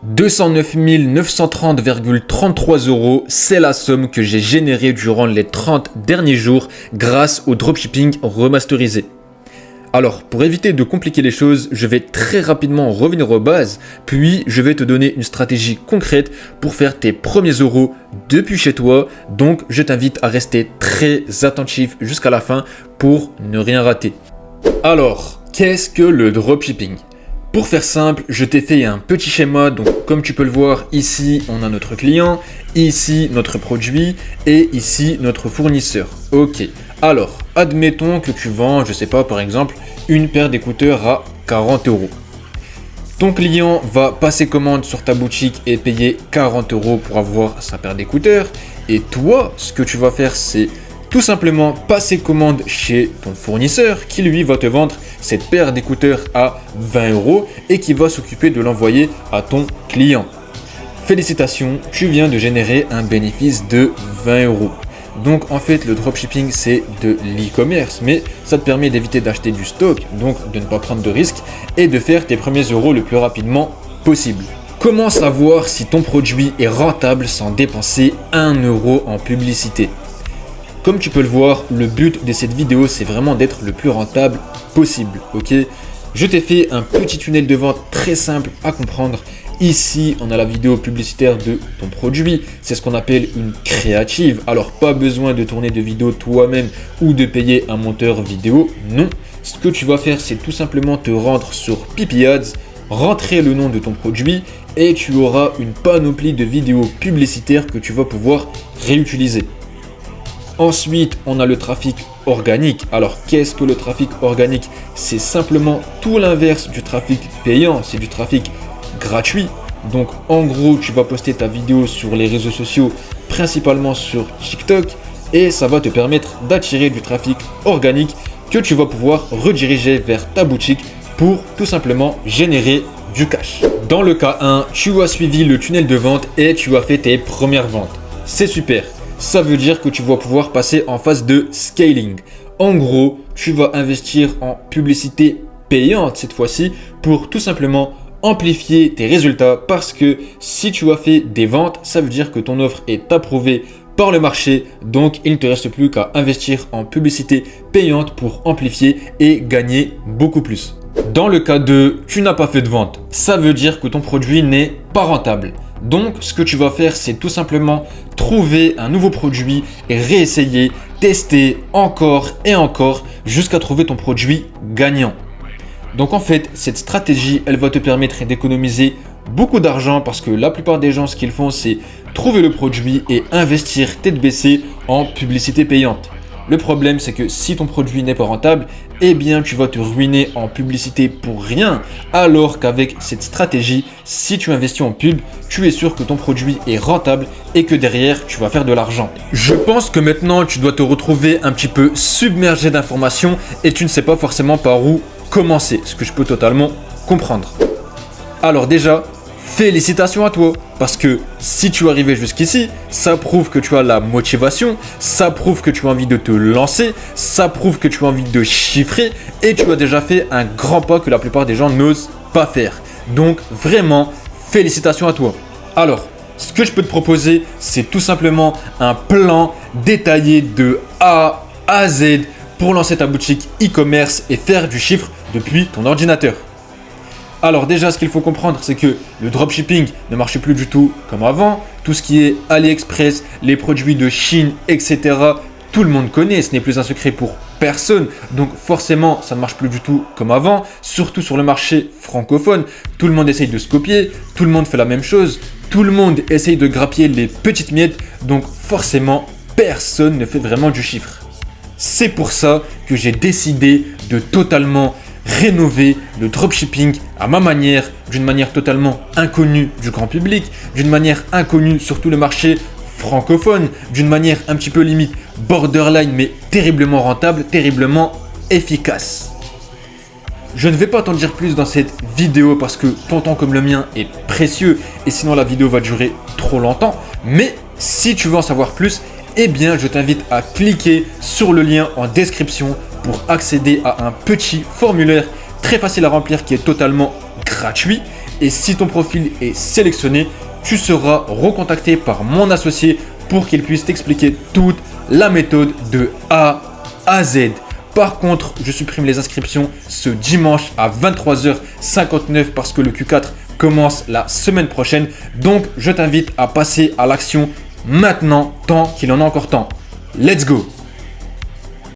209 930,33 €, c'est la somme que j'ai générée durant les 30 derniers jours grâce au dropshipping remasterisé. Alors, pour éviter de compliquer les choses, je vais très rapidement revenir aux bases, puis je vais te donner une stratégie concrète pour faire tes premiers euros depuis chez toi. Donc, je t'invite à rester très attentif jusqu'à la fin pour ne rien rater. Alors, qu'est-ce que le dropshipping ? Pour faire simple, je t'ai fait un petit schéma. Donc, comme tu peux le voir, ici, on a notre client, ici, notre produit et ici, notre fournisseur. Ok. Alors, admettons que tu vends, je sais pas, par exemple, une paire d'écouteurs à 40 €. Ton client va passer commande sur ta boutique et payer 40 € pour avoir sa paire d'écouteurs. Et toi, ce que tu vas faire, c'est tout simplement passer commande chez ton fournisseur qui lui va te vendre cette paire d'écouteurs à 20 € et qui va s'occuper de l'envoyer à ton client. Félicitations, tu viens de générer un bénéfice de 20 €. Donc en fait le dropshipping c'est de l'e-commerce, mais ça te permet d'éviter d'acheter du stock, donc de ne pas prendre de risques et de faire tes premiers euros le plus rapidement possible. Comment savoir si ton produit est rentable sans dépenser 1 € en publicité ? Comme tu peux le voir, le but de cette vidéo c'est vraiment d'être le plus rentable possible, ok ? Je t'ai fait un petit tunnel de vente très simple à comprendre. Ici, on a la vidéo publicitaire de ton produit. C'est ce qu'on appelle une créative. Alors, pas besoin de tourner de vidéo toi-même ou de payer un monteur vidéo. Non. Ce que tu vas faire, c'est tout simplement te rendre sur Pipi Ads, rentrer le nom de ton produit et tu auras une panoplie de vidéos publicitaires que tu vas pouvoir réutiliser. Ensuite, on a le trafic organique. Alors, qu'est-ce que le trafic organique ? C'est simplement tout l'inverse du trafic payant. C'est du trafic gratuit. Donc en gros tu vas poster ta vidéo sur les réseaux sociaux, principalement sur TikTok, et ça va te permettre d'attirer du trafic organique que tu vas pouvoir rediriger vers ta boutique pour tout simplement générer du cash. Dans le cas 1, tu as suivi le tunnel de vente et tu as fait tes premières ventes. C'est super. Ça veut dire que tu vas pouvoir passer en phase de scaling. En gros, tu vas investir en publicité payante cette fois-ci pour tout simplement amplifier tes résultats, parce que si tu as fait des ventes, ça veut dire que ton offre est approuvée par le marché, donc il ne te reste plus qu'à investir en publicité payante pour amplifier et gagner beaucoup plus. Dans le cas 2, tu n'as pas fait de vente, ça veut dire que ton produit n'est pas rentable. Donc ce que tu vas faire, c'est tout simplement trouver un nouveau produit et réessayer, tester encore et encore jusqu'à trouver ton produit gagnant. Donc en fait, cette stratégie, elle va te permettre d'économiser beaucoup d'argent parce que la plupart des gens, ce qu'ils font, c'est trouver le produit et investir tête baissée en publicité payante. Le problème, c'est que si ton produit n'est pas rentable, eh bien tu vas te ruiner en publicité pour rien. Alors qu'avec cette stratégie, si tu investis en pub, tu es sûr que ton produit est rentable et que derrière, tu vas faire de l'argent. Je pense que maintenant, tu dois te retrouver un petit peu submergé d'informations et tu ne sais pas forcément par où commencer, ce que je peux totalement comprendre. Alors déjà, félicitations à toi, parce que si tu es arrivé jusqu'ici, ça prouve que tu as la motivation, ça prouve que tu as envie de te lancer, ça prouve que tu as envie de chiffrer et tu as déjà fait un grand pas que la plupart des gens n'osent pas faire. Donc vraiment, félicitations à toi. Alors, ce que je peux te proposer, c'est tout simplement un plan détaillé de A à Z pour lancer ta boutique e-commerce et faire du chiffre depuis ton ordinateur. Alors déjà, ce qu'il faut comprendre, c'est que le dropshipping ne marche plus du tout comme avant. Tout ce qui est AliExpress, les produits de Chine, etc., tout le monde connaît, ce n'est plus un secret pour personne. Donc forcément, ça ne marche plus du tout comme avant, surtout sur le marché francophone. Tout le monde essaye de se copier, tout le monde fait la même chose, tout le monde essaye de grappiller les petites miettes. Donc forcément, personne ne fait vraiment du chiffre. C'est pour ça que j'ai décidé de totalement rénover le dropshipping à ma manière, d'une manière totalement inconnue du grand public, d'une manière inconnue sur tout le marché francophone, d'une manière un petit peu limite borderline, mais terriblement rentable, terriblement efficace. Je ne vais pas t'en dire plus dans cette vidéo parce que ton temps comme le mien est précieux et sinon la vidéo va durer trop longtemps, mais si tu veux en savoir plus, eh bien je t'invite à cliquer sur le lien en description pour accéder à un petit formulaire très facile à remplir qui est totalement gratuit Et si ton profil est sélectionné, tu seras recontacté par mon associé pour qu'il puisse t'expliquer toute la méthode de A à Z. Par contre, je supprime les inscriptions ce dimanche à 23h59 parce que le Q4 commence la semaine prochaine. Donc, je t'invite à passer à l'action maintenant, tant qu'il en a encore temps. Let's go!